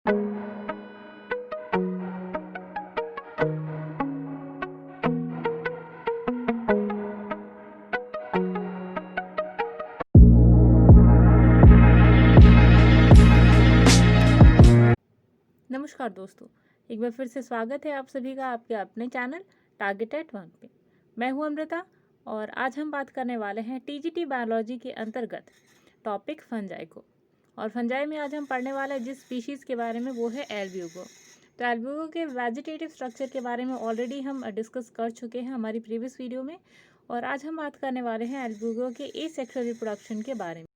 नमस्कार दोस्तों, एक बार फिर से स्वागत है आप सभी का आपके अपने चैनल टारगेटेड वन पे। मैं हूं अमृता और आज हम बात करने वाले हैं टीजीटी बायोलॉजी के अंतर्गत टॉपिक फंजाई को। और फंजाई में आज हम पढ़ने वाले हैं जिस स्पीशीज़ के बारे में वो है एल्ब्यूगो। तो एल्ब्यूगो के वेजिटेटिव स्ट्रक्चर के बारे में ऑलरेडी हम डिस्कस कर चुके हैं हमारी प्रीवियस वीडियो में, और आज हम बात करने वाले हैं एल्ब्यूगो के एसेक्सुअल रिप्रोडक्शन के बारे में।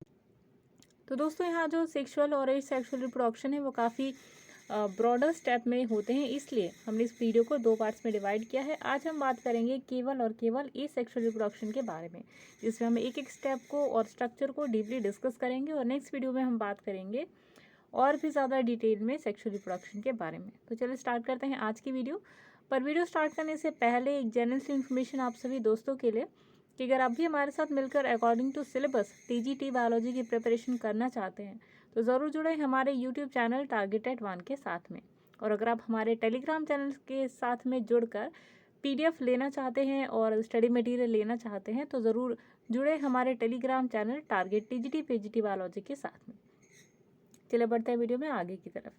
तो दोस्तों, यहाँ जो सेक्सुअल और एसेक्सुअल रिप्रोडक्शन है वो काफ़ी ब्रॉडर स्टेप में होते हैं, इसलिए हमने इस वीडियो को 2 पार्ट्स में डिवाइड किया है। आज हम बात करेंगे केवल और केवल एसेक्सुअल रिप्रोडक्शन के बारे में, जिसमें हम एक एक स्टेप को और स्ट्रक्चर को डीपली डिस्कस करेंगे, और नेक्स्ट वीडियो में हम बात करेंगे और भी ज़्यादा डिटेल में सेक्सुअल रिप्रोडक्शन के बारे में। तो चलिए स्टार्ट करते हैं आज की वीडियो। पर वीडियो स्टार्ट करने से पहले एक जनरल सी इन्फॉर्मेशन आप सभी दोस्तों के लिए कि अगर आप भी हमारे साथ मिलकर according to syllabus TGT biology की प्रिपरेशन करना चाहते हैं तो ज़रूर जुड़ें हमारे यूट्यूब चैनल टारगेटेड वन के साथ में। और अगर आप हमारे टेलीग्राम चैनल के साथ में जुड़कर पीडीएफ लेना चाहते हैं और स्टडी मटेरियल लेना चाहते हैं तो ज़रूर जुड़े हमारे Telegram channel target TGT PGT biology के साथ में। चले बढ़ते हैं वीडियो में आगे की तरफ।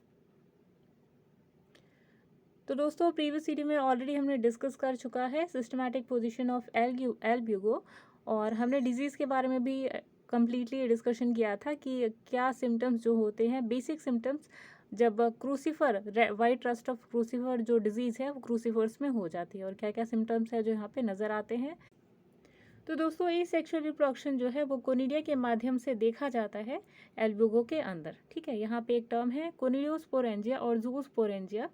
तो दोस्तों, प्रीवियस वीडियो में ऑलरेडी हमने डिस्कस कर चुका है सिस्टमैटिक पोजीशन ऑफ एल्ब्यूगो, और हमने डिजीज़ के बारे में भी कम्प्लीटली डिस्कशन किया था कि क्या सिम्टम्स जो होते हैं, बेसिक सिम्टम्स, जब crucifer white rust of crucifer जो डिजीज़ है वो क्रूसीफर्स में हो जाती है, और क्या क्या सिम्टम्स है जो यहाँ पे नज़र आते हैं। तो दोस्तों, ये सेक्सुअल रिप्रोडक्शन जो है वो कोनिडिया के माध्यम से देखा जाता है एल्ब्यूगो के अंदर। ठीक है, यहाँ पे एक टर्म है कोनिडियोस्पोरेंजिया और ज़ूस्पोरेंजिया।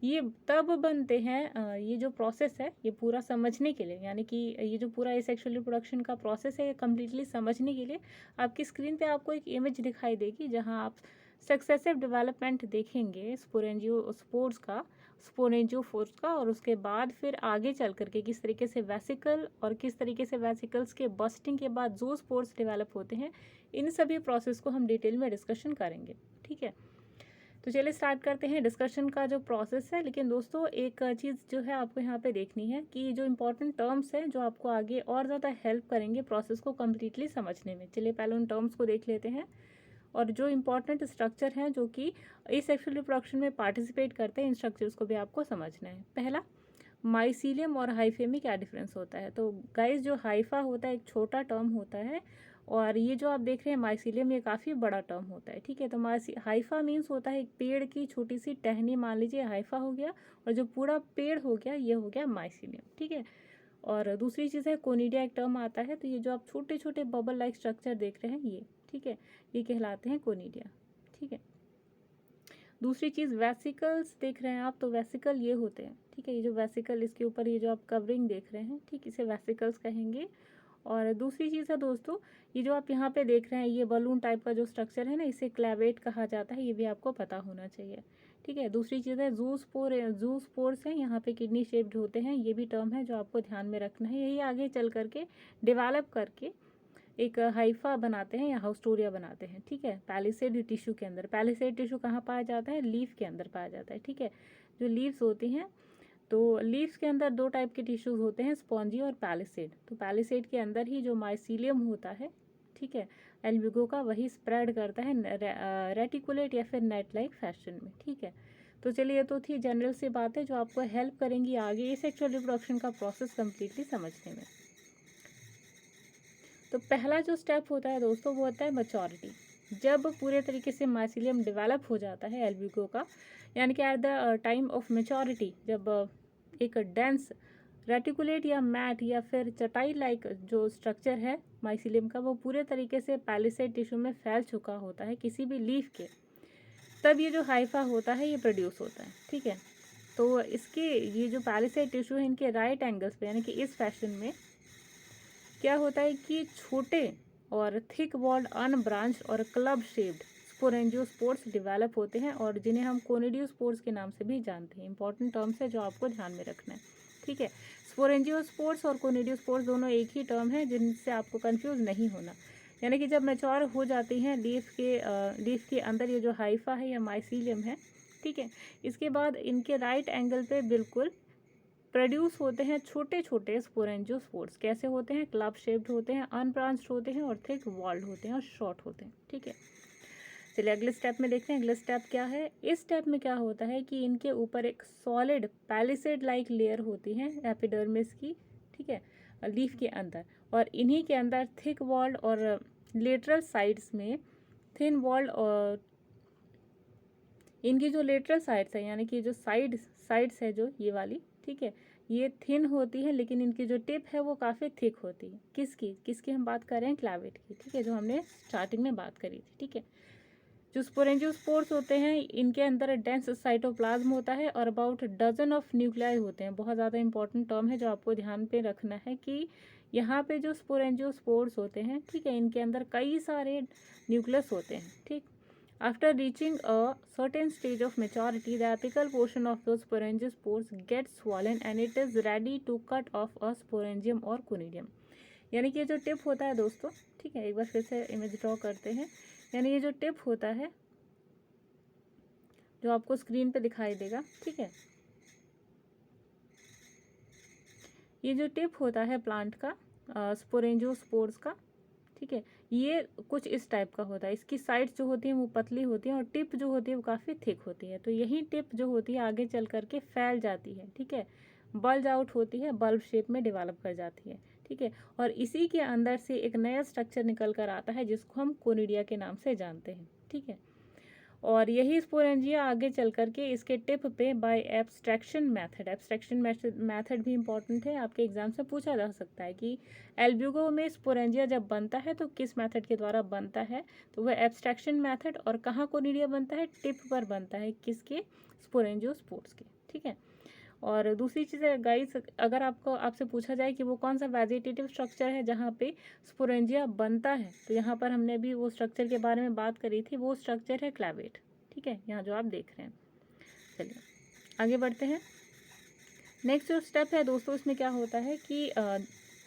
ये तब बनते हैं, ये जो प्रोसेस है ये पूरा समझने के लिए, यानी कि ये जो पूरा एसेक्सुअल रिप्रोडक्शन का प्रोसेस है ये कम्प्लीटली समझने के लिए आपकी स्क्रीन पे आपको एक इमेज दिखाई देगी जहां आप सक्सेसिव डेवलपमेंट देखेंगे स्पोरेंजियोफोर्स का, और उसके बाद फिर आगे चल करके किस तरीके से वेसिकल और किस तरीके से वेसिकल्स के बस्टिंग के बाद जो स्पोर्स डेवलप होते हैं, इन सभी प्रोसेस को हम डिटेल में डिस्कशन करेंगे। ठीक है, तो चलिए स्टार्ट करते हैं डिस्कशन का जो प्रोसेस है। लेकिन दोस्तों, एक चीज़ जो है आपको यहाँ पे देखनी है कि जो इंपॉर्टेंट टर्म्स हैं जो आपको आगे और ज़्यादा हेल्प करेंगे प्रोसेस को कम्प्लीटली समझने में। चलिए पहले उन टर्म्स को देख लेते हैं, और जो इंपॉर्टेंट स्ट्रक्चर हैं जो कि एसेक्सुअल रिप्रोडक्शन में पार्टिसिपेट करते हैं, इन स्ट्रक्चर्स को भी आपको समझना है। पहला, माइसीलियम और हाइफे में क्या डिफरेंस होता है। तो गाइस, जो हाइफा होता है एक छोटा टर्म होता है, और ये जो आप देख रहे हैं माइसीलियम, ये काफ़ी बड़ा टर्म होता है। ठीक है, तो हाइफा मीन्स होता है एक पेड़ की छोटी सी टहनी, मान लीजिए हाइफा हो गया, और जो पूरा पेड़ हो गया ये हो गया माइसीलियम। ठीक है, और दूसरी चीज़ है कोनिडिया, एक टर्म आता है, तो ये जो आप छोटे छोटे बबल लाइक स्ट्रक्चर देख रहे हैं ये, ठीक है, ये कहलाते हैं कोनिडिया। ठीक है, दूसरी चीज़ वेसिकल्स देख रहे हैं आप, तो वेसिकल ये होते हैं। ठीक है, ये जो वेसिकल, इसके ऊपर ये जो आप कवरिंग देख रहे हैं, ठीक, इसे वेसिकल्स कहेंगे। और दूसरी चीज़ है दोस्तों, ये जो आप यहाँ पे देख रहे हैं ये बलून टाइप का जो स्ट्रक्चर है ना, इसे क्लैवेट कहा जाता है, ये भी आपको पता होना चाहिए। ठीक है, दूसरी चीज़ है जूस्पोर्स हैं, यहाँ पे किडनी शेप्ड होते हैं, ये भी टर्म है जो आपको ध्यान में रखना है। यही आगे चल करके डेवलप करके एक हाइफा बनाते हैं या हाउस्टोरिया बनाते हैं। ठीक है, पैलिसेड टिश्यू के अंदर, पैलिसेड टिश्यू कहाँ पाया जाता है, लीफ के अंदर पाया जाता है। ठीक है, जो लीव्स होती हैं, तो लीव्स के अंदर 2 टाइप के टिश्यूज होते हैं, स्पॉन्जी और पैलिसेड। तो पैलिसेड के अंदर ही जो माइसीलियम होता है, ठीक है, एल्ब्यूगो का, वही स्प्रेड करता है रेटिकुलेट या फिर नेट लाइक फैशन में। ठीक है, तो चलिए ये तो थी जनरल सी बातें जो आपको हेल्प करेंगी आगे सेक्सुअल रिप्रोडक्शन का प्रोसेस कम्प्लीटली समझने में। तो पहला जो स्टेप होता है दोस्तों वो होता है मैच्योरिटी। जब पूरे तरीके से माइसीलियम डेवलप हो जाता है एल्ब्यूगो का, यानी कि at the time of maturity, जब एक डेंस रेटिकुलेट या मैट या फिर चटाई लाइक जो स्ट्रक्चर है माइसीलियम का, वो पूरे तरीके से पैलिसेड टिश्यू में फैल चुका होता है किसी भी लीफ के, तब ये जो हाइफा होता है ये प्रोड्यूस होता है। ठीक है, तो इसके ये जो पैलिसेड टिश्यू है इनके राइट एंगल्स पे, यानी कि इस फैशन में क्या होता है कि छोटे और थिक वॉल्ड अनब्रांच्ड और क्लब शेप्ड स्पोरेंजियोस्पोर्स डेवलप होते हैं, और जिन्हें हम कोनिडियोस्पोर्स के नाम से भी जानते हैं। इंपॉर्टेंट टर्म्स है जो आपको ध्यान में रखना है। ठीक है, स्पोरेंजियोस्पोर्स और कोनिडियोस्पोर्स दोनों एक ही टर्म है, जिनसे आपको कंफ्यूज नहीं होना। यानी कि जब मैच्योर हो जाती हैं लीफ के अंदर ये जो हाइफा है या माइसीलियम है, ठीक है, इसके बाद इनके राइट एंगल पे बिल्कुल प्रोड्यूस होते हैं छोटे छोटे स्पोरेंजियोस्पोर्स। कैसे होते हैं? क्लब शेप्ड होते हैं, अनब्रांच्ड होते हैं और थिक वॉल्ड होते हैं और शॉर्ट होते हैं, ठीक है। चलिए अगले स्टेप में देखते हैं। अगला स्टेप क्या है? इस स्टेप में क्या होता है कि इनके ऊपर एक सॉलिड पैलिसेड लाइक लेयर होती है एपिडर्मिस की, ठीक है, लीफ के अंदर, और इन्हीं के अंदर थिक वॉल्ड और लेटरल साइड्स में थिन वॉल्ड, और इनकी जो लेटरल साइड्स है यानी कि जो साइड्स है जो ये वाली, ठीक है, ये थिन होती है, लेकिन इनकी जो टिप है वो काफ़ी थिक होती है। किसकी हम बात कर रहे हैं? क्लैवेट की, ठीक है, जो हमने स्टार्टिंग में बात करी थी, ठीक है। जो स्पोरेंजियोस्पोर्स होते हैं इनके अंदर डेंस साइटोप्लाज्म होता है और अबाउट डजन ऑफ न्यूक्लियाई होते हैं। बहुत ज़्यादा इंपॉर्टेंट टर्म है जो आपको ध्यान पे रखना है कि यहाँ पे जो स्पोरेंजियोस्पोर्स होते हैं, ठीक है, इनके अंदर कई सारे न्यूक्लियस होते हैं, ठीक। After reaching a certain stage of maturity the apical portion of दो sporangiospores gets swollen and it is ready to cut off a sporangium और कोनिडियम। यानी कि ये जो टिप होता है दोस्तों, ठीक है, एक बार फिर से इमेज ड्रॉ करते हैं। यानी ये जो टिप होता है जो आपको स्क्रीन पे दिखाई देगा, ठीक है, ये जो टिप होता है प्लांट का स्पोरेंजियोस्पोर्स का, ठीक है, ये कुछ इस टाइप का होता है। इसकी साइड्स जो होती हैं वो पतली होती हैं और टिप जो होती है वो काफ़ी थिक होती है। तो यही टिप जो होती है आगे चल करके फैल जाती है, ठीक है, बल्ज आउट होती है, बल्ब शेप में डेवलप कर जाती है, ठीक है, और इसी के अंदर से एक नया स्ट्रक्चर निकल कर आता है जिसको हम कोनिडिया के नाम से जानते हैं, ठीक है। और यही स्पोरेंजिया आगे चल करके इसके टिप पे बाय एब्स्ट्रैक्शन मेथड भी इंपॉर्टेंट है, आपके एग्जाम से पूछा जा सकता है कि एल्ब्यूगो में स्पोरेंजिया जब बनता है तो किस मेथड के द्वारा बनता है? तो वह एब्स्ट्रैक्शन मेथड, और कहाँ कोनिडिया बनता है? टिप पर बनता है, किसके? स्पोरेंजियोस्पोर्स के, ठीक है। और दूसरी चीज़ है गाइस, अगर आपसे पूछा जाए कि वो कौन सा वेजिटेटिव स्ट्रक्चर है जहाँ पे स्पोरेंजिया बनता है, तो यहाँ पर हमने अभी वो स्ट्रक्चर के बारे में बात करी थी, वो स्ट्रक्चर है क्लैवेट, ठीक है, यहाँ जो आप देख रहे हैं। चलिए आगे बढ़ते हैं। नेक्स्ट जो स्टेप है दोस्तों, इसमें क्या होता है कि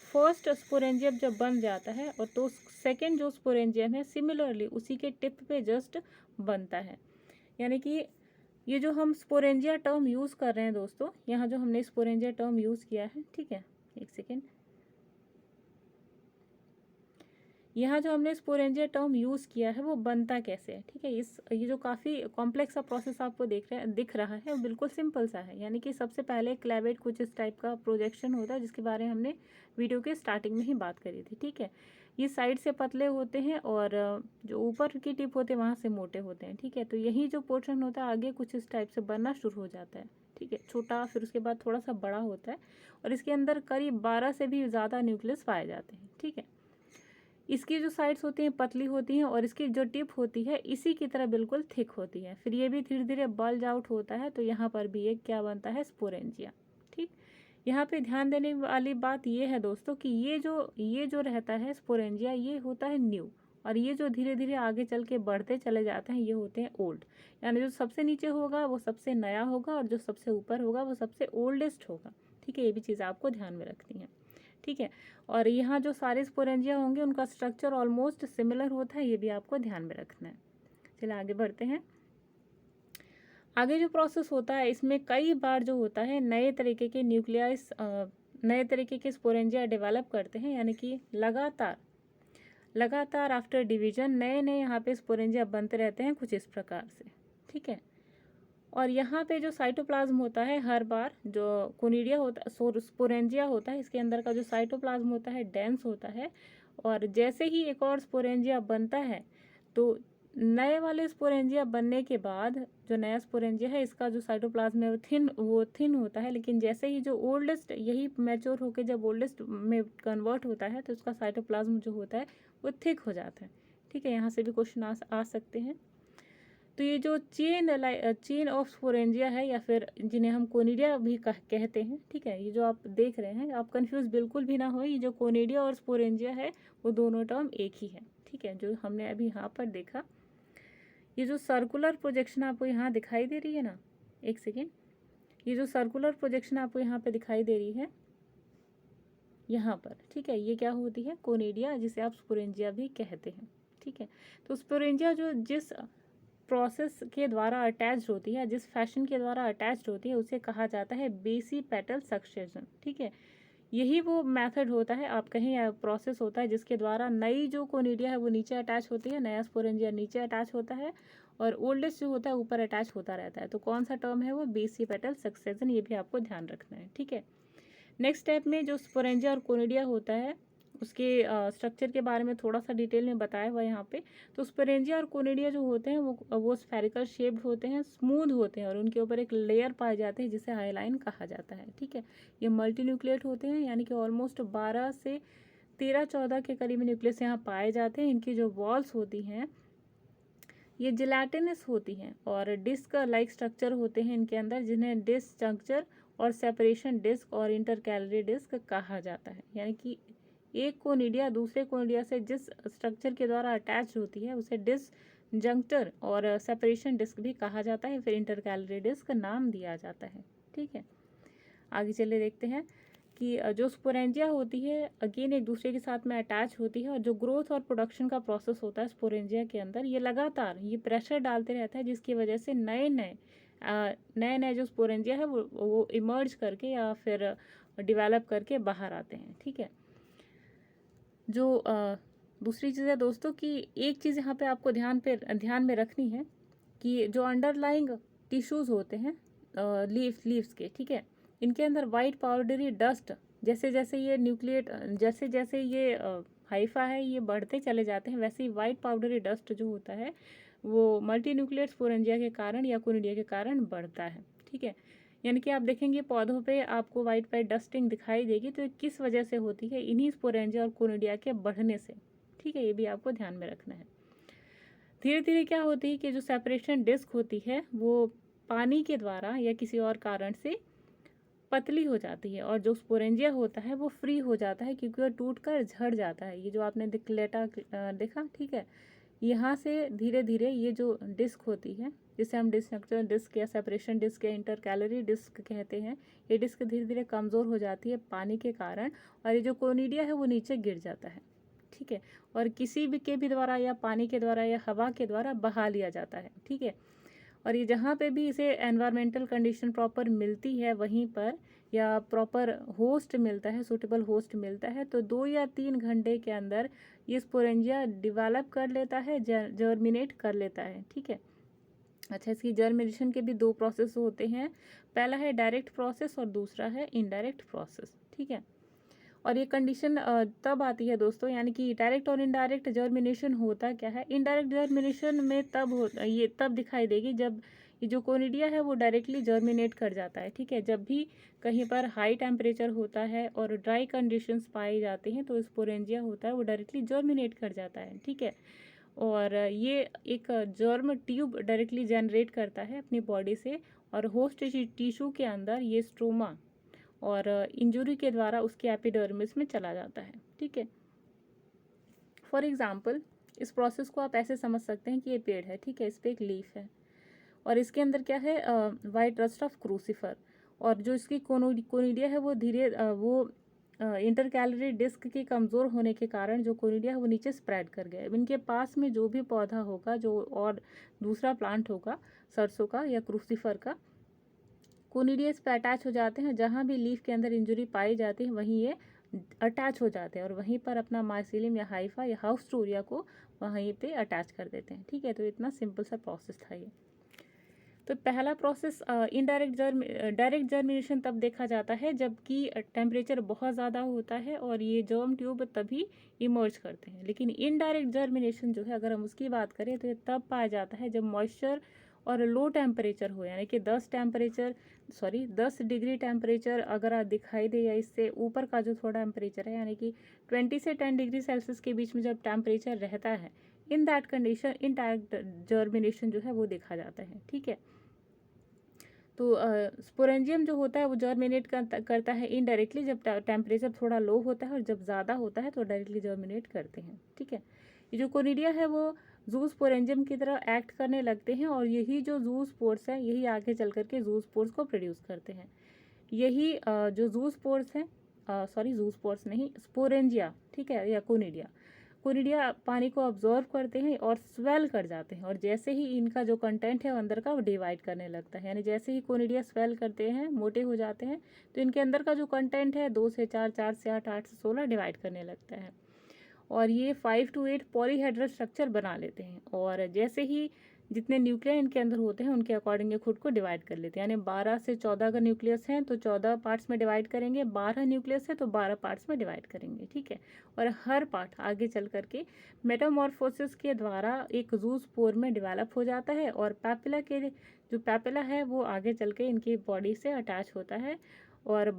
फर्स्ट स्पोरेंजियम जब बन जाता है और तो सेकेंड जो स्पोरेंजियम है सिमिलरली उसी के टिप पे जस्ट बनता है। यानी कि ये जो हम स्पोरेंजिया टर्म यूज़ कर रहे हैं दोस्तों, यहाँ जो हमने स्पोरेंजिया टर्म यूज़ किया है, ठीक है, एक सेकेंड, यहाँ जो हमने स्पोरेंजिया टर्म यूज़ किया है वो बनता कैसे है, ठीक है। ये जो काफ़ी कॉम्प्लेक्स सा प्रोसेस आपको दिख रहा है वो बिल्कुल सिंपल सा है। यानी कि सबसे पहले क्लैवेट कुछ इस टाइप का प्रोजेक्शन होता है जिसके बारे में हमने वीडियो के स्टार्टिंग में ही बात करी थी, ठीक है। ये साइड से पतले होते हैं और जो ऊपर की टिप होते हैं वहाँ से मोटे होते हैं, ठीक है। तो यही जो पोर्शन होता है आगे कुछ इस टाइप से बनना शुरू हो जाता है, ठीक है, छोटा, फिर उसके बाद थोड़ा सा बड़ा होता है और इसके अंदर करीब 12 से भी ज़्यादा न्यूक्लियस पाए जाते हैं, ठीक है। इसकी जो साइड्स होती हैं पतली होती हैं और इसकी जो टिप होती है इसी की तरह बिल्कुल थिक होती है। फिर ये भी धीरे धीरे बल्ज आउट होता है, तो यहाँ पर भी एक क्या बनता है? स्पोरेंजिया, ठीक। यहाँ पे ध्यान देने वाली बात ये है दोस्तों कि ये जो रहता है स्पोरेंजिया, ये होता है न्यू, और ये जो धीरे धीरे आगे चल के बढ़ते चले जाते हैं ये होते हैं ओल्ड। यानी जो सबसे नीचे होगा वो सबसे नया होगा और जो सबसे ऊपर होगा वो सबसे ओल्डेस्ट होगा, ठीक है। ये भी चीज़ आपको ध्यान में रखनी है, ठीक है। और यहाँ जो सारे स्पोरेंजिया होंगे उनका स्ट्रक्चर ऑलमोस्ट सिमिलर होता है, ये भी आपको ध्यान में रखना है। चलिए आगे बढ़ते हैं। आगे जो प्रोसेस होता है इसमें कई बार जो होता है नए तरीके के न्यूक्लियस नए तरीके के स्पोरेंजिया डेवलप करते हैं। यानी कि लगातार आफ्टर डिवीजन नए नए यहाँ पे स्पोरेंजिया बनते रहते हैं कुछ इस प्रकार से, ठीक है। और यहाँ पे जो साइटोप्लाज्म होता है हर बार जो कोनिडिया होता स्पोरेंजिया होता है इसके अंदर का जो साइटोप्लाज्म होता है डेंस होता है, और जैसे ही एक और स्पोरेंजिया बनता है तो नए वाले स्पोरेंजिया बनने के बाद जो नया स्पोरेंजिया है इसका जो साइटोप्लाज्म है वो थिन होता है, लेकिन जैसे ही जो ओल्डेस्ट यही मैच्योर होकर जब ओल्डेस्ट में कन्वर्ट होता है तो उसका साइटोप्लाज्म जो होता है वो थिक हो जाता है, ठीक है। यहाँ से भी क्वेश्चन आ सकते हैं। तो ये जो चेन ऑफ स्पोरेंजिया है या फिर जिन्हें हम कोनिडिया भी कहते हैं, ठीक है, ये जो आप देख रहे हैं, आप कंफ्यूज बिल्कुल भी ना हो, ये जो कोनिडिया और स्पोरेंजिया है वो दोनों टर्म एक ही है, ठीक है। जो हमने अभी यहाँ पर देखा, ये जो सर्कुलर प्रोजेक्शन आपको यहाँ दिखाई दे रही है ना, एक सेकेंड, ये जो सर्कुलर प्रोजेक्शन आपको यहाँ पे दिखाई दे रही है यहाँ पर, ठीक है। ये क्या होती है? कोनिडिया, जिसे आप स्पोरेंजिया भी कहते हैं, ठीक है। तो स्पोरेंजिया जो जिस प्रोसेस के द्वारा अटैच्ड होती है, जिस फैशन के द्वारा अटैच्ड होती है, उसे कहा जाता है बेसी पेटल सक्सेशन, ठीक है। यही वो मेथड होता है, आप कहें, या प्रोसेस होता है जिसके द्वारा नई जो कोनिडिया है वो नीचे अटैच होती है, नया स्पोरेंजिया नीचे अटैच होता है, और ओल्डेस्ट जो होता है ऊपर अटैच होता रहता है। तो कौन सा टर्म है? वो बेसी पेटल सक्सेशन, ये भी आपको ध्यान रखना है, ठीक है। नेक्स्ट स्टेप में जो स्पोरेंजिया और कोनिडिया होता है उसके स्ट्रक्चर के बारे में थोड़ा सा डिटेल में बताया हुआ है यहाँ पे। तो स्पोरेंजिया और कोनिडिया जो होते हैं वो स्फेरिकल शेप्ड होते हैं, स्मूथ होते हैं, और उनके ऊपर एक लेयर पाए जाते हैं जिसे हाईलाइन कहा जाता है, ठीक है। ये मल्टीन्यूक्लिएट होते हैं, यानी कि ऑलमोस्ट 12 से 13-14 के करीब न्यूक्लियस यहाँ पाए जाते हैं। इनकी जो वॉल्स होती हैं ये जिलेटिनस होती हैं, और डिस्क लाइक स्ट्रक्चर होते हैं इनके अंदर, जिन्हें डिस्क स्ट्रक्चर और सेपरेशन डिस्क और इंटरकैलरी डिस्क कहा जाता है। यानी कि एक कोनिडिया दूसरे कोनिडिया से जिस स्ट्रक्चर के द्वारा अटैच होती है उसे डिस्क जंक्टर और सेपरेशन डिस्क भी कहा जाता है, फिर इंटरकैलरी डिस्क नाम दिया जाता है, ठीक है। आगे चले देखते हैं कि जो स्पोरेंजिया होती है अगेन एक दूसरे के साथ में अटैच होती है, और जो ग्रोथ और प्रोडक्शन का प्रोसेस होता है स्पोरेंजिया के अंदर, ये लगातार ये प्रेशर डालते रहता है, जिसकी वजह से नए नए जो स्पोरेंजिया है वो इमर्ज करके या फिर डिवेलप करके बाहर आते हैं, ठीक है। जो दूसरी चीज़ है दोस्तों कि एक चीज़ यहाँ पे आपको ध्यान में रखनी है कि जो अंडरलाइंग टिश्यूज़ होते हैं लीव्स के, ठीक है, इनके अंदर वाइट पाउडरी डस्ट, जैसे जैसे ये न्यूक्लिएट जैसे जैसे ये हाइफा है ये बढ़ते चले जाते हैं, वैसे ही वाइट पाउडरी डस्ट जो होता है वो मल्टी न्यूक्लिएट स्पोरेंजिया के कारण या कोनिडिया के कारण बढ़ता है, ठीक है। यानी कि आप देखेंगे पौधों पे आपको वाइट डस्टिंग दिखाई देगी, तो किस वजह से होती है? इन्हीं स्पोरेंजिया और कोनिडिया के बढ़ने से, ठीक है। ये भी आपको ध्यान में रखना है। धीरे धीरे क्या होती है कि जो सेपरेशन डिस्क होती है वो पानी के द्वारा या किसी और कारण से पतली हो जाती है, और जो स्पोरेंजिया होता है वो फ्री हो जाता है, क्योंकि वो टूट कर झड़ जाता है। ये जो आपने देखा, ठीक है। यहाँ से धीरे धीरे ये जो डिस्क होती है, जिसे हम डिस्ट्रक्चर डिस्क या सेपरेशन डिस्क या इंटरकैलरी डिस्क कहते हैं, ये डिस्क धीरे धीरे कमज़ोर हो जाती है पानी के कारण, और ये जो कोनिडिया है वो नीचे गिर जाता है, ठीक है। और किसी भी के भी द्वारा या पानी के द्वारा या हवा के द्वारा बहा लिया जाता है, ठीक है। और ये जहाँ पे भी इसे एनवायरमेंटल कंडीशन प्रॉपर मिलती है वहीं पर, या प्रॉपर होस्ट मिलता है, सूटेबल होस्ट मिलता है, तो 2 या 3 घंटे के अंदर ये स्पोरेंजिया डिवेलप कर लेता है, जर्मिनेट कर लेता है, ठीक है। अच्छा, इसकी जर्मिनेशन के भी 2 प्रोसेस होते हैं, पहला है डायरेक्ट प्रोसेस और दूसरा है इनडायरेक्ट प्रोसेस, ठीक है। और ये कंडीशन तब आती है दोस्तों, यानी कि डायरेक्ट और इनडायरेक्ट जर्मिनेशन होता क्या है? इनडायरेक्ट जर्मिनेशन में तब दिखाई देगी जब ये जो कोनिडिया है वो डायरेक्टली जर्मिनेट कर जाता है, ठीक है। जब भी कहीं पर हाई टेम्परेचर होता है और ड्राई कंडीशंस पाए जाते हैं तो स्पोरेंजिया होता है वो डायरेक्टली जर्मिनेट कर जाता है, ठीक है। और ये एक जर्म ट्यूब डायरेक्टली जनरेट करता है अपनी बॉडी से, और होस्ट टिश्यू के अंदर ये स्ट्रोमा और इंजुरी के द्वारा उसके एपिडर्मिस में चला जाता है, ठीक है। फॉर एग्जांपल इस प्रोसेस को आप ऐसे समझ सकते हैं कि ये पेड़ है, ठीक है, इस पे एक लीफ है, और इसके अंदर क्या है? वाइट रस्ट ऑफ क्रूसीफर, और जो इसकी कोनिडिया है वो इंटरकैलरी डिस्क के कमज़ोर होने के कारण जो कोनिडिया है वो नीचे स्प्रेड कर गया। इनके पास में जो भी पौधा होगा, जो और दूसरा प्लांट होगा सरसों का या क्रूसीफर का, कोनिडिया इस पर अटैच हो जाते हैं, जहाँ भी लीफ के अंदर इंजुरी पाई जाती है वहीं ये अटैच हो जाते हैं, और वहीं पर अपना माइसीलियम या हाइफा या हाउस टूरिया को वहीं पे अटैच कर देते हैं, ठीक है। तो इतना सिंपल सा प्रोसेस था ये। तो पहला प्रोसेस डायरेक्ट जर्मिनेशन तब देखा जाता है जबकि टेम्परेचर बहुत ज़्यादा होता है और ये जर्म ट्यूब तभी इमर्ज करते हैं। लेकिन इनडायरेक्ट जर्मिनेशन जो है, अगर हम उसकी बात करें तो ये तब पाया जाता है जब मॉइस्चर और लो टेम्परेचर हो, यानी कि 10 डिग्री टेम्परेचर अगर दिखाई दे, या इससे ऊपर का जो थोड़ा टेम्परेचर है, यानी कि 20 से 10 डिग्री सेल्सियस के बीच में जब टेम्परेचर रहता है, in that condition indirect germination जो है वो देखा जाता है, ठीक है। तो स्पोरेंजियम जो होता है वो जर्मिनेट करता है इनडायरेक्टली जब टेम्परेचर थोड़ा लो होता है, और जब ज़्यादा होता है तो डायरेक्टली जर्मिनेट करते हैं, ठीक है। ये जो कोनिडिया है वो जू स्पोरेंजियम की तरह एक्ट करने लगते हैं, और यही जो जू स्पोर्स हैं यही आगे चल करके जू स्पोर्स को प्रोड्यूस करते हैं। यही जो जू स्पोर्स हैं जूस्पोर्स नहीं, स्पोरेंजिया, ठीक है, या कोनिडिया। कोनिडिया पानी को ऑब्जॉर्व करते हैं और स्वेल कर जाते हैं, और जैसे ही इनका जो कंटेंट है वो अंदर का वो डिवाइड करने लगता है, यानी जैसे ही कोनिडिया स्वेल करते हैं, मोटे हो जाते हैं, तो इनके अंदर का जो कंटेंट है 2 से 4, 4 से 8, 8 से 16 डिवाइड करने लगता है, और ये 5 to 8 पॉलीहेड्रल स्ट्रक्चर बना लेते हैं। और जैसे ही जितने न्यूक्लियर इनके अंदर होते हैं उनके अकॉर्डिंग ये खुद को डिवाइड कर लेते हैं, यानी 12 से 14 अगर न्यूक्लियस हैं तो 14 पार्ट्स में डिवाइड करेंगे, 12 न्यूक्लियस है तो 12 पार्ट्स में डिवाइड करेंगे, ठीक है। और हर पार्ट आगे चल करके मेटामॉर्फोसिस के द्वारा एक जूस्पोर में डेवलप हो जाता है, और पैपिला के जो पैपिला है वो आगे चल के इनकी बॉडी से अटैच होता है, और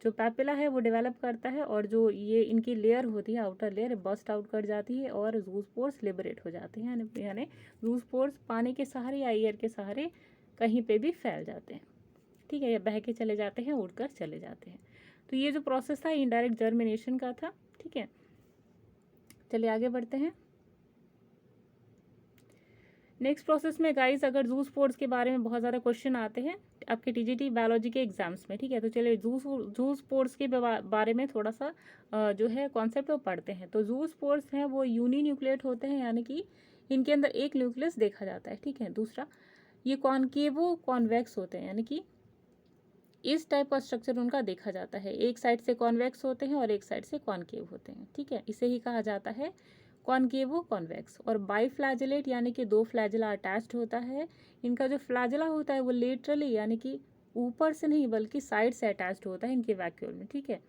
जो पैपिला है वो डेवलप करता है, और जो ये इनकी लेयर होती है, आउटर लेयर, बस्ट आउट कर जाती है और जूस्पोर्स लिबरेट हो जाते हैं, यानी जूस्पोर्स पानी के सहारे या एयर के सहारे कहीं पे भी फैल जाते हैं, ठीक है, या बह के चले जाते हैं, उड़कर चले जाते हैं। तो ये जो प्रोसेस था इनडायरेक्ट जर्मिनेशन का था, ठीक है। चलिए आगे बढ़ते हैं। नेक्स्ट प्रोसेस में गाइस, अगर जूस्पोर्स के बारे में बहुत ज़्यादा क्वेश्चन आते हैं आपके टीजीटी बायोलॉजी के एग्जाम्स में, ठीक है। तो चलिए जूस्पोर्स के बारे में थोड़ा सा जो है कॉन्सेप्ट वो पढ़ते हैं। तो जूस्पोर्स हैं वो यूनिन्यूक्लिएट होते हैं, यानी कि इनके अंदर एक न्यूक्लियस देखा जाता है, ठीक है। दूसरा, ये कॉन्केवो कॉन्वेक्स होते हैं, यानी कि इस टाइप का स्ट्रक्चर उनका देखा जाता है, एक साइड से कॉन्वेक्स होते हैं और एक साइड से कॉन्केव होते हैं, ठीक है। इसे ही कहा जाता है कॉन्केवो कॉन्वेक्स। और बाईफ्लैजेलेट यानी कि 2 फ्लैजेला अटैच्ड होता है। इनका जो फ्लैजेला होता है वो लेटरली यानी कि ऊपर से नहीं बल्कि साइड से अटैच्ड होता है इनके वैक्यूल में, ठीक है।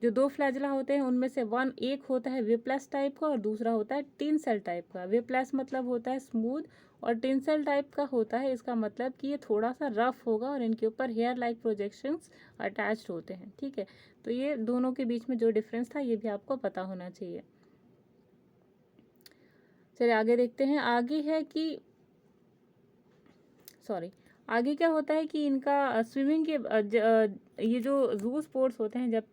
जो 2 फ्लैजेला होते हैं उनमें से एक होता है विप्लस टाइप का और दूसरा होता है टिन सेल टाइप का। विप्लस मतलब होता है स्मूथ, और टिन सेल टाइप का होता है, इसका मतलब कि ये थोड़ा सा रफ होगा और इनके ऊपर हेयर लाइक प्रोजेक्शंस अटैच्ड होते हैं, ठीक है। तो ये दोनों के बीच में जो डिफरेंस था ये भी आपको पता होना चाहिए। चलिए आगे देखते हैं। आगे क्या होता है कि इनका स्विमिंग के ये जो जूस्पोर्स होते हैं जब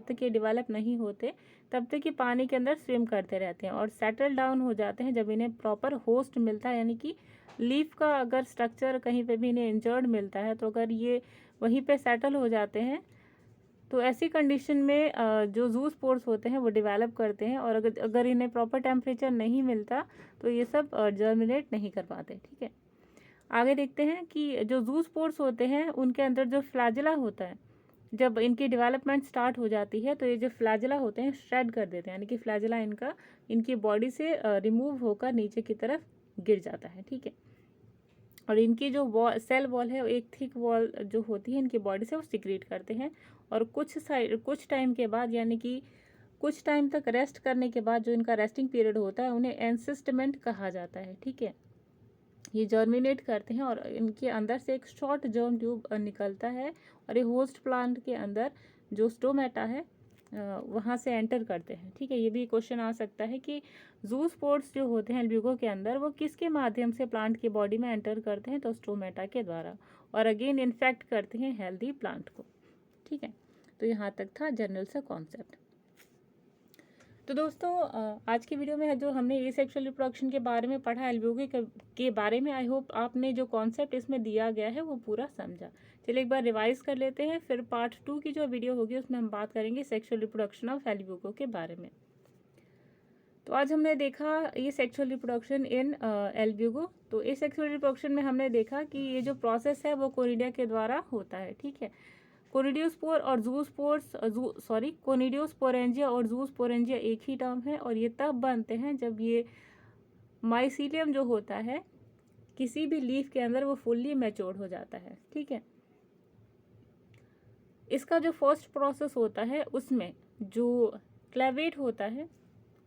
तक ये डेवलप नहीं होते तब तक ये पानी के अंदर स्विम करते रहते हैं और सेटल डाउन हो जाते हैं जब इन्हें प्रॉपर होस्ट मिलता है, यानी कि लीफ का अगर स्ट्रक्चर कहीं पे भी इन्हें इंजर्ड मिलता है तो अगर ये वहीं पे सेटल हो जाते हैं तो ऐसी कंडीशन में जो जूस्पोर्स होते हैं वो डेवलप करते हैं, और अगर इन्हें प्रॉपर टेम्परेचर नहीं मिलता तो ये सब जर्मिनेट नहीं कर पाते, ठीक है। आगे देखते हैं कि जो जूस्पोर्स होते हैं उनके अंदर जो फ्लैजेला होता है, जब इनकी डेवलपमेंट स्टार्ट हो जाती है तो ये जो फ्लैजेला होते हैं श्रेड कर देते हैं, यानी कि फ्लैजेला इनकी बॉडी से रिमूव होकर नीचे की तरफ गिर जाता है, ठीक है। और इनकी जो सेल वॉल है एक थिक वॉल जो होती है इनकी बॉडी से वो सिक्रीट करते हैं, और कुछ टाइम के बाद यानी कि कुछ टाइम तक रेस्ट करने के बाद जो इनका रेस्टिंग पीरियड होता है उन्हें एनसिस्टमेंट कहा जाता है, ठीक है। ये जर्मिनेट करते हैं और इनके अंदर से एक शॉर्ट जर्म ट्यूब निकलता है, और ये होस्ट प्लांट के अंदर जो स्टोमेटा है वहाँ से एंटर करते हैं, ठीक है। ये भी क्वेश्चन आ सकता है कि जूस्पोर्स जो होते हैं एल्ब्यूको के अंदर वो किसके माध्यम से प्लांट की बॉडी में एंटर करते हैं, तो स्टोमेटा के द्वारा, और अगेन इन्फेक्ट करते हैं हेल्दी प्लांट को, ठीक है। तो यहाँ तक था जनरल सा कॉन्सेप्ट। तो दोस्तों आज की वीडियो में जो हमने एसेक्सुअल रिप्रोडक्शन के बारे में पढ़ा, एल्ब्यूको के बारे में, आई होप आपने जो कॉन्सेप्ट इसमें दिया गया है वो पूरा समझा। चलिए एक बार रिवाइज कर लेते हैं, फिर पार्ट 2 की जो वीडियो होगी उसमें हम बात करेंगे सेक्सुअल रिप्रोडक्शन ऑफ एल्ब्यूको के बारे में। तो आज हमने देखा ये सेक्सुअल रिप्रोडक्शन इन एल्ब्यूको। तो इस सेक्सुअल रिप्रोडक्शन में हमने देखा कि ये जो प्रोसेस है वो कोनिडिया के द्वारा होता है, ठीक है। कोनिडियोस्पोर और कोनिडियोस्पोरेंजिया और जूस्पोरेंजिया एक ही टर्म है, और ये तब बनते हैं जब ये माइसीलियम जो होता है किसी भी लीफ के अंदर वो फुल्ली मैच्योर्ड हो जाता है, ठीक है। इसका जो फर्स्ट प्रोसेस होता है उसमें जो क्लेवेट होता है,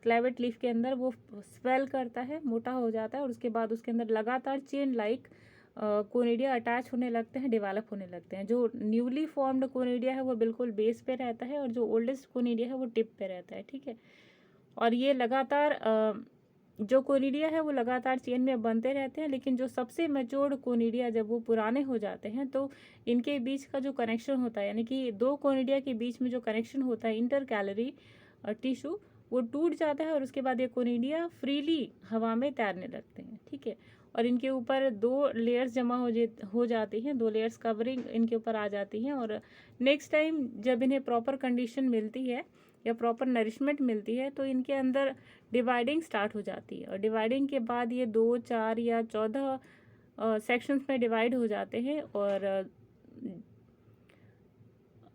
क्लेवेट लीफ के अंदर वो स्वेल करता है, मोटा हो जाता है, और उसके बाद उसके अंदर लगातार चेन लाइक कोनिडिया अटैच होने लगते हैं, डेवलप होने लगते हैं। जो न्यूली फॉर्म्ड कोनिडिया है वो बिल्कुल बेस पे रहता है, और जो ओल्डेस्ट कोनिडिया है वो टिप पे रहता है, ठीक है। और ये लगातार जो कोनिडिया है वो लगातार चेन में बनते रहते हैं, लेकिन जो सबसे मैच्योर्ड कोनिडिया जब वो पुराने हो जाते हैं तो इनके बीच का जो कनेक्शन होता है, यानी कि 2 कोनिडिया के बीच में जो कनेक्शन होता है इंटरकैलरी टिश्यू, वो टूट जाता है, और उसके बाद ये कोनिडिया फ्रीली हवा में तैरने लगते हैं, ठीक है। और इनके ऊपर 2 लेयर्स जमा हो जाती हैं, 2 लेयर्स कवरिंग इनके ऊपर आ जाती हैं। और नेक्स्ट टाइम जब इन्हें प्रॉपर कंडीशन मिलती है या प्रॉपर नरिशमेंट मिलती है तो इनके अंदर डिवाइडिंग स्टार्ट हो जाती है। और डिवाइडिंग के बाद ये 2, 4 या 14 सेक्शंस में डिवाइड हो जाते हैं। और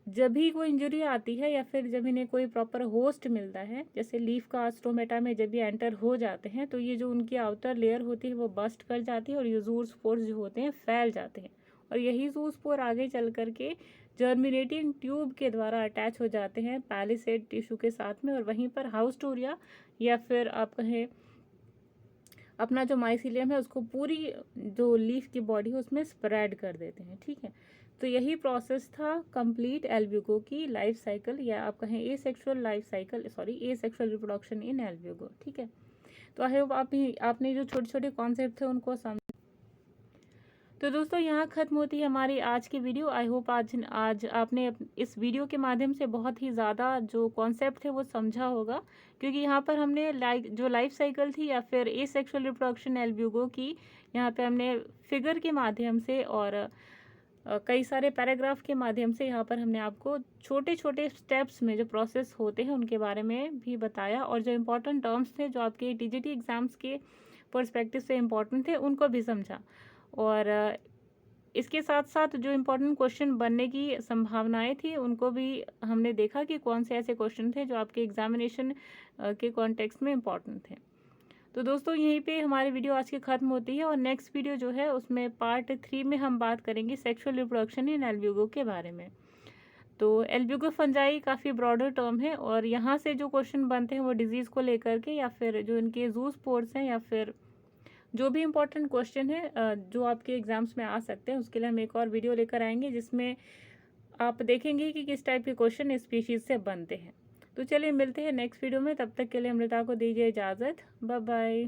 जब भी कोई इंजरी आती है या फिर जब इन्हें कोई प्रॉपर होस्ट मिलता है, जैसे लीफ का स्टोमेटा में जब ये एंटर हो जाते हैं तो ये जो उनकी आउटर लेयर होती है वो बस्ट कर जाती है और ये जूर स्पोर्स जो होते हैं फैल जाते हैं। और यही जूर स्पोर आगे चल करके जर्मिनेटिंग ट्यूब के द्वारा अटैच हो जाते हैं पैलिसेड टिश्यू के साथ में, और वहीं पर हाउस्टोरिया या फिर आप कहें अपना जो माइसिलियम है उसको पूरी जो लीफ की बॉडी है उसमें स्प्रेड कर देते हैं। ठीक है, तो यही प्रोसेस था कंप्लीट एल्ब्यूगो की लाइफ साइकिल, या आप कहें asexual life cycle, sorry asexual reproduction in Albugo. ठीक है, तो आई होप आपने जो छोटे छोटे कॉन्सेप्ट थे उनको समझ। तो दोस्तों यहाँ ख़त्म होती है हमारी आज की वीडियो। आई होप आज आपने इस वीडियो के माध्यम से बहुत ही ज़्यादा जो कॉन्सेप्ट थे वो समझा होगा, क्योंकि यहाँ पर हमने जो लाइफ साइकिल थी या फिर एसेक्सुअल रिप्रोडक्शन एल्ब्यूगो की, यहाँ पे हमने फिगर के माध्यम से और कई सारे पैराग्राफ के माध्यम से यहाँ पर हमने आपको छोटे छोटे स्टेप्स में जो प्रोसेस होते हैं उनके बारे में भी बताया, और जो इम्पोर्टेंट टर्म्स थे जो आपके टीजीटी एग्ज़ाम्स के पर्सपेक्टिव से इम्पोर्टेंट थे उनको भी समझा। और इसके साथ साथ जो इम्पोर्टेंट क्वेश्चन बनने की संभावनाएं थी उनको भी हमने देखा कि कौन से ऐसे क्वेश्चन थे जो आपके एग्जामिनेशन के कॉन्टेक्स्ट में इम्पोर्टेंट थे। तो दोस्तों यहीं पे हमारी वीडियो आज की ख़त्म होती है, और नेक्स्ट वीडियो जो है उसमें पार्ट 3 में हम बात करेंगे सेक्सुअल रिप्रोडक्शन इन एल्ब्यूगो के बारे में। तो एल्ब्यूगो फंजाई काफ़ी ब्रॉडर टर्म है, और यहाँ से जो क्वेश्चन बनते हैं वो डिजीज़ को लेकर के या फिर जो इनके जूस्पोर्स हैं या फिर जो भी इम्पोर्टेंट क्वेश्चन है जो आपके एग्जाम्स में आ सकते हैं उसके लिए हम एक और वीडियो लेकर आएंगे जिसमें आप देखेंगे कि किस टाइप के क्वेश्चन इस स्पीशीज़ से बनते हैं। तो चलिए मिलते हैं नेक्स्ट वीडियो में, तब तक के लिए अमृता को दीजिए इजाज़त। Bye bye.